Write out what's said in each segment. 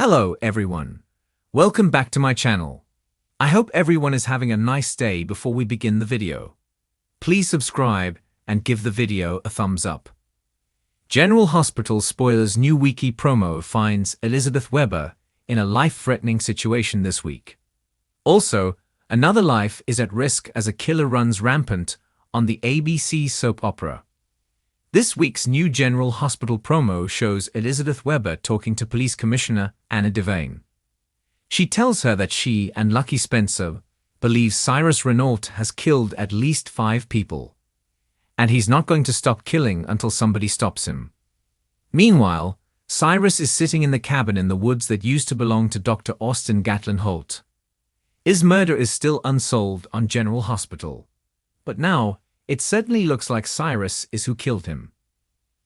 Hello everyone. Welcome back to my channel. I hope everyone is having a nice day. Before we begin the video, please subscribe and give the video a thumbs up. General Hospital spoilers new wiki promo finds Elizabeth Webber in a life-threatening situation this week. Also, another life is at risk as a killer runs rampant on the ABC soap opera. This week's new General Hospital promo shows Elizabeth Webber talking to Police Commissioner Anna Devane. She tells her that she and Lucky Spencer believes Cyrus Renault has killed at least 5 people, and he's not going to stop killing until somebody stops him. Meanwhile, Cyrus is sitting in the cabin in the woods that used to belong to Dr. Austin Gatlin Holt. His murder is still unsolved on General Hospital, but now it certainly looks like Cyrus is who killed him.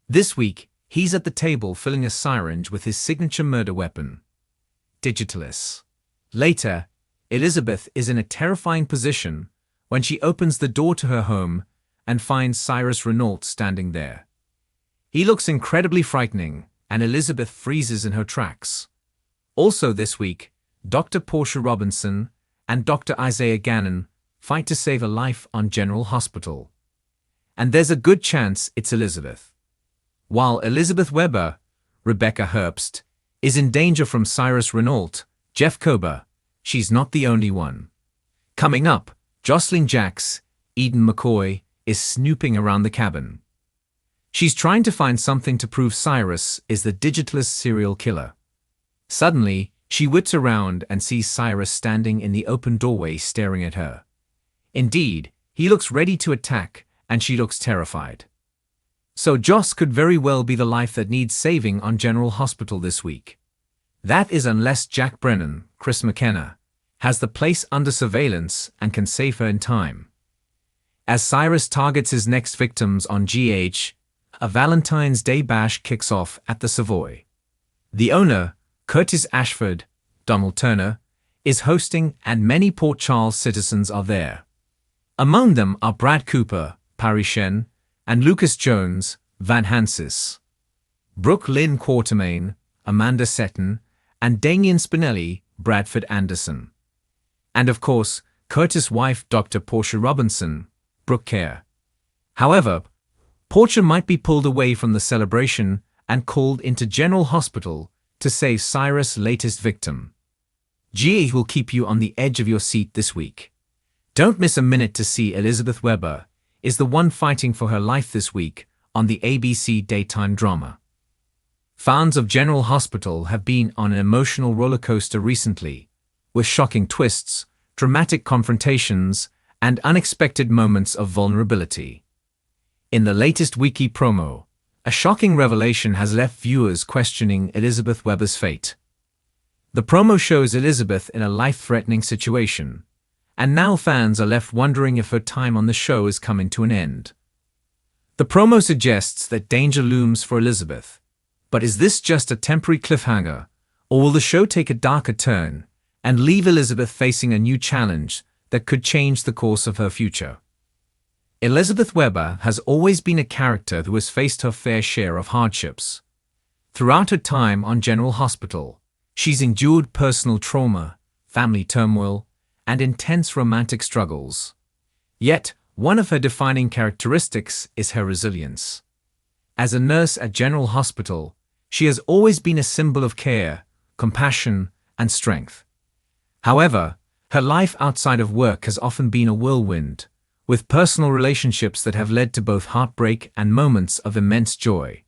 This week, he's at the table filling a syringe with his signature murder weapon, Digitalis. Later, Elizabeth is in a terrifying position when she opens the door to her home and finds Cyrus Renault standing there. He looks incredibly frightening, and Elizabeth freezes in her tracks. Also this week, Dr. Portia Robinson and Dr. Isaiah Gannon fight to save a life on General Hospital. And there's a good chance it's Elizabeth. While Elizabeth Webber, Rebecca Herbst, is in danger from Cyrus Renault, Jeff Kober, she's not the only one. Coming up, Jocelyn Jacks, Eden McCoy, is snooping around the cabin. She's trying to find something to prove Cyrus is the Digitalis serial killer. Suddenly, she whips around and sees Cyrus standing in the open doorway staring at her. Indeed, he looks ready to attack, and she looks terrified. So Joss could very well be the life that needs saving on General Hospital this week. That is unless Jack Brennan, Chris McKenna, has the place under surveillance and can save her in time. As Cyrus targets his next victims on GH, a Valentine's Day bash kicks off at the Savoy. The owner, Curtis Ashford, Donald Turner, is hosting, and many Port Charles citizens are there. Among them are Brad Cooper, Parry Shen, and Lucas Jones, Van Hansis. Brooke Lynn Quartermain, Amanda Seton, and Damien Spinelli, Bradford Anderson. And of course, Curtis' wife Dr. Portia Robinson, Brooke Kerr. However, Portia might be pulled away from the celebration and called into General Hospital to save Cyrus' latest victim. GH will keep you on the edge of your seat this week. Don't miss a minute to see Elizabeth Webber is the one fighting for her life this week on the ABC daytime drama. Fans of General Hospital have been on an emotional roller coaster recently, with shocking twists, dramatic confrontations, and unexpected moments of vulnerability. In the latest wiki promo, a shocking revelation has left viewers questioning Elizabeth Webber's fate. The promo shows Elizabeth in a life-threatening situation, and now fans are left wondering if her time on the show is coming to an end. The promo suggests that danger looms for Elizabeth, but is this just a temporary cliffhanger, or will the show take a darker turn and leave Elizabeth facing a new challenge that could change the course of her future? Elizabeth Webber has always been a character who has faced her fair share of hardships. Throughout her time on General Hospital, she's endured personal trauma, family turmoil, and intense romantic struggles. Yet, one of her defining characteristics is her resilience. As a nurse at General Hospital, she has always been a symbol of care, compassion, and strength. However, her life outside of work has often been a whirlwind, with personal relationships that have led to both heartbreak and moments of immense joy.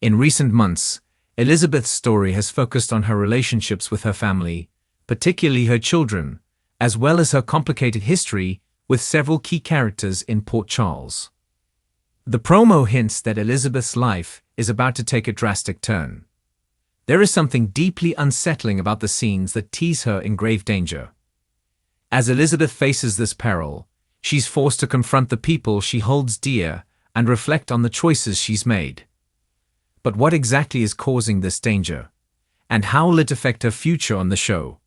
In recent months, Elizabeth's story has focused on her relationships with her family, particularly her children, as well as her complicated history with several key characters in Port Charles. The promo hints that Elizabeth's life is about to take a drastic turn. There is something deeply unsettling about the scenes that tease her in grave danger. As Elizabeth faces this peril, she's forced to confront the people she holds dear and reflect on the choices she's made. But what exactly is causing this danger? And how will it affect her future on the show?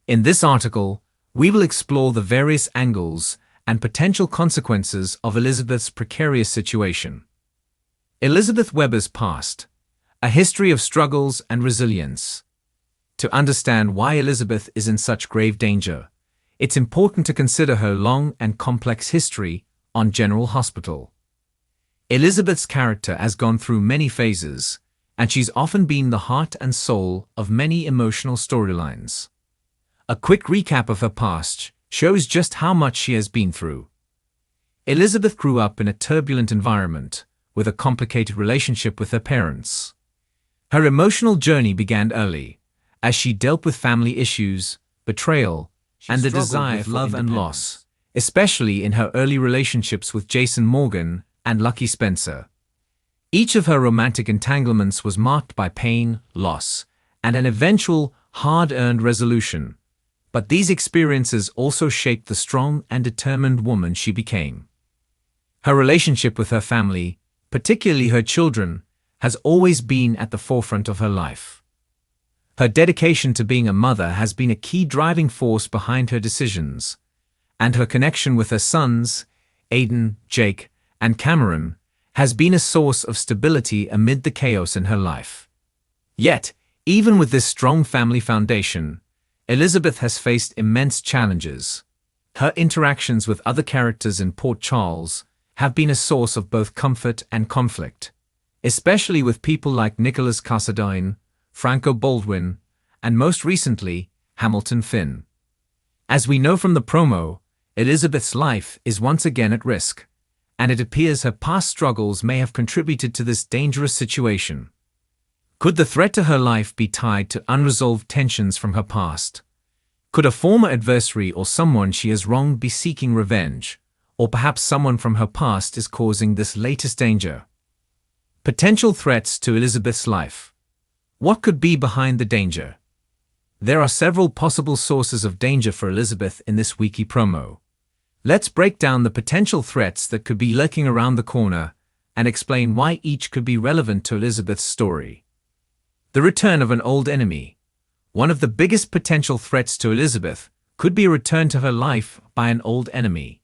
In this article, we will explore the various angles and potential consequences of Elizabeth's precarious situation. Elizabeth Webber's past, a history of struggles and resilience. To understand why Elizabeth is in such grave danger, it's important to consider her long and complex history on General Hospital. Elizabeth's character has gone through many phases, and she's often been the heart and soul of many emotional storylines. A quick recap of her past shows just how much she has been through. Elizabeth grew up in a turbulent environment, with a complicated relationship with her parents. Her emotional journey began early, as she dealt with family issues, betrayal, and the desire for love and loss, especially in her early relationships with Jason Morgan and Lucky Spencer. Each of her romantic entanglements was marked by pain, loss, and an eventual, hard-earned resolution. But these experiences also shaped the strong and determined woman she became. Her relationship with her family, particularly her children, has always been at the forefront of her life. Her dedication to being a mother has been a key driving force behind her decisions, and her connection with her sons, Aiden, Jake, and Cameron, has been a source of stability amid the chaos in her life. Yet, even with this strong family foundation, Elizabeth has faced immense challenges. Her interactions with other characters in Port Charles have been a source of both comfort and conflict, especially with people like Nicholas Cassadine, Franco Baldwin, and most recently, Hamilton Finn. As we know from the promo, Elizabeth's life is once again at risk, and it appears her past struggles may have contributed to this dangerous situation. Could the threat to her life be tied to unresolved tensions from her past? Could a former adversary or someone she has wronged be seeking revenge, or perhaps someone from her past is causing this latest danger? Potential threats to Elizabeth's life. What could be behind the danger? There are several possible sources of danger for Elizabeth in this wiki promo. Let's break down the potential threats that could be lurking around the corner and explain why each could be relevant to Elizabeth's story. The return of an old enemy. One of the biggest potential threats to Elizabeth could be a return to her life by an old enemy.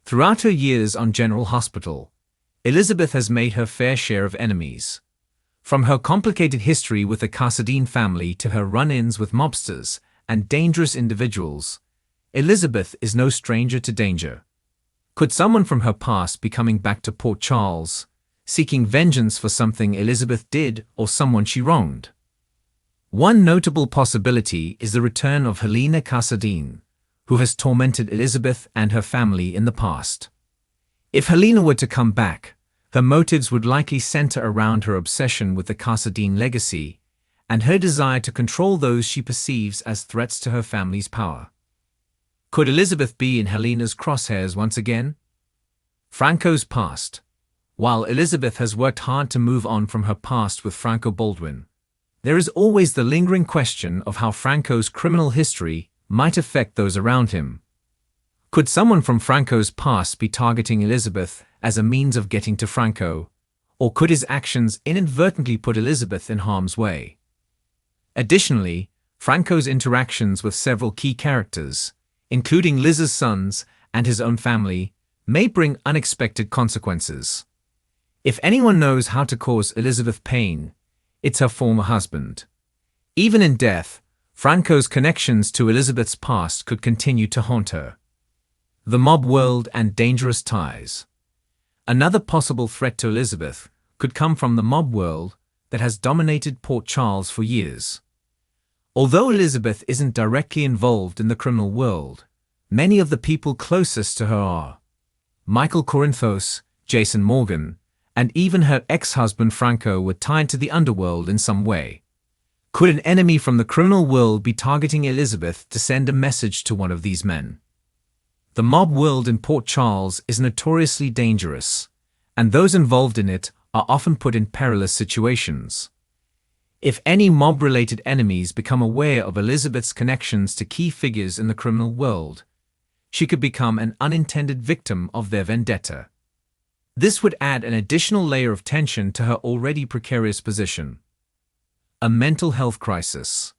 Throughout her years on General Hospital, Elizabeth has made her fair share of enemies. From her complicated history with the Cassadine family to her run-ins with mobsters and dangerous individuals, Elizabeth is no stranger to danger. Could someone from her past be coming back to Port Charles, seeking vengeance for something Elizabeth did or someone she wronged? One notable possibility is the return of Helena Cassadine, who has tormented Elizabeth and her family in the past. If Helena were to come back, her motives would likely center around her obsession with the Cassadine legacy and her desire to control those she perceives as threats to her family's power. Could Elizabeth be in Helena's crosshairs once again? Franco's past. While Elizabeth has worked hard to move on from her past with Franco Baldwin, there is always the lingering question of how Franco's criminal history might affect those around him. Could someone from Franco's past be targeting Elizabeth as a means of getting to Franco, or could his actions inadvertently put Elizabeth in harm's way? Additionally, Franco's interactions with several key characters, including Liz's sons and his own family, may bring unexpected consequences. If anyone knows how to cause Elizabeth pain, it's her former husband. Even in death, Franco's connections to Elizabeth's past could continue to haunt her. The mob world and dangerous ties. Another possible threat to Elizabeth could come from the mob world that has dominated Port Charles for years. Although Elizabeth isn't directly involved in the criminal world, many of the people closest to her are. Michael Corinthos, Jason Morgan, and even her ex-husband Franco were tied to the underworld in some way. Could an enemy from the criminal world be targeting Elizabeth to send a message to one of these men? The mob world in Port Charles is notoriously dangerous, and those involved in it are often put in perilous situations. If any mob-related enemies become aware of Elizabeth's connections to key figures in the criminal world, she could become an unintended victim of their vendetta. This would add an additional layer of tension to her already precarious position. A mental health crisis.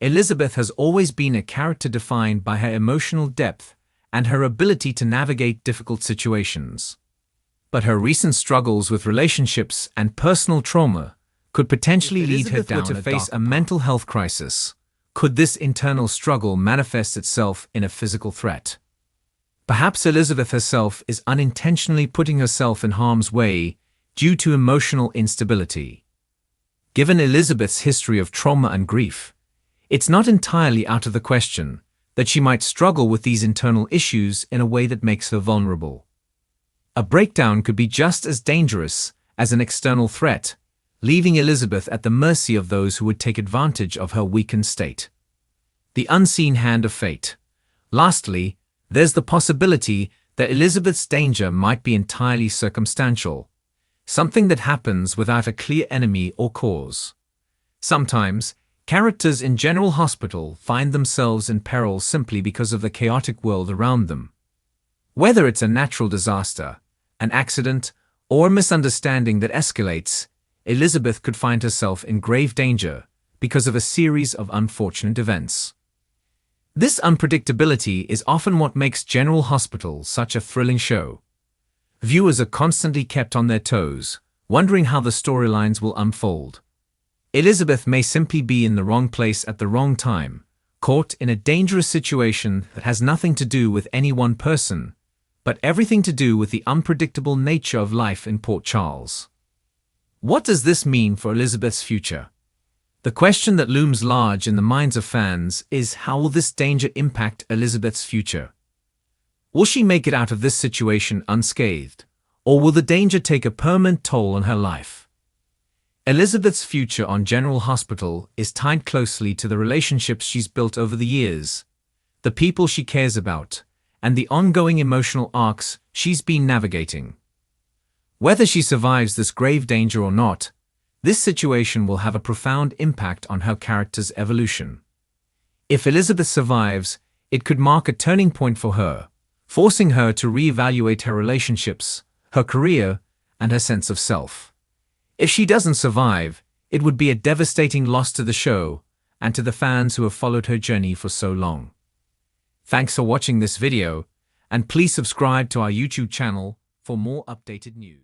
Elizabeth has always been a character defined by her emotional depth and her ability to navigate difficult situations. But her recent struggles with relationships and personal trauma could potentially lead her Elizabeth down were to a face a mental health crisis. Could this internal struggle manifest itself in a physical threat? Perhaps Elizabeth herself is unintentionally putting herself in harm's way due to emotional instability. Given Elizabeth's history of trauma and grief, it's not entirely out of the question that she might struggle with these internal issues in a way that makes her vulnerable. A breakdown could be just as dangerous as an external threat, leaving Elizabeth at the mercy of those who would take advantage of her weakened state. The unseen hand of fate. Lastly, there's the possibility that Elizabeth's danger might be entirely circumstantial, something that happens without a clear enemy or cause. Sometimes, characters in General Hospital find themselves in peril simply because of the chaotic world around them. Whether it's a natural disaster, an accident, or a misunderstanding that escalates, Elizabeth could find herself in grave danger because of a series of unfortunate events. This unpredictability is often what makes General Hospital such a thrilling show. Viewers are constantly kept on their toes, wondering how the storylines will unfold. Elizabeth may simply be in the wrong place at the wrong time, caught in a dangerous situation that has nothing to do with any one person, but everything to do with the unpredictable nature of life in Port Charles. What does this mean for Elizabeth's future? The question that looms large in the minds of fans is, how will this danger impact Elizabeth's future? Will she make it out of this situation unscathed, or will the danger take a permanent toll on her life? Elizabeth's future on General Hospital is tied closely to the relationships she's built over the years, the people she cares about, and the ongoing emotional arcs she's been navigating. Whether she survives this grave danger or not, this situation will have a profound impact on her character's evolution. If Elizabeth survives, it could mark a turning point for her, forcing her to reevaluate her relationships, her career, and her sense of self. If she doesn't survive, it would be a devastating loss to the show and to the fans who have followed her journey for so long. Thanks for watching this video, and please subscribe to our YouTube channel for more updated news.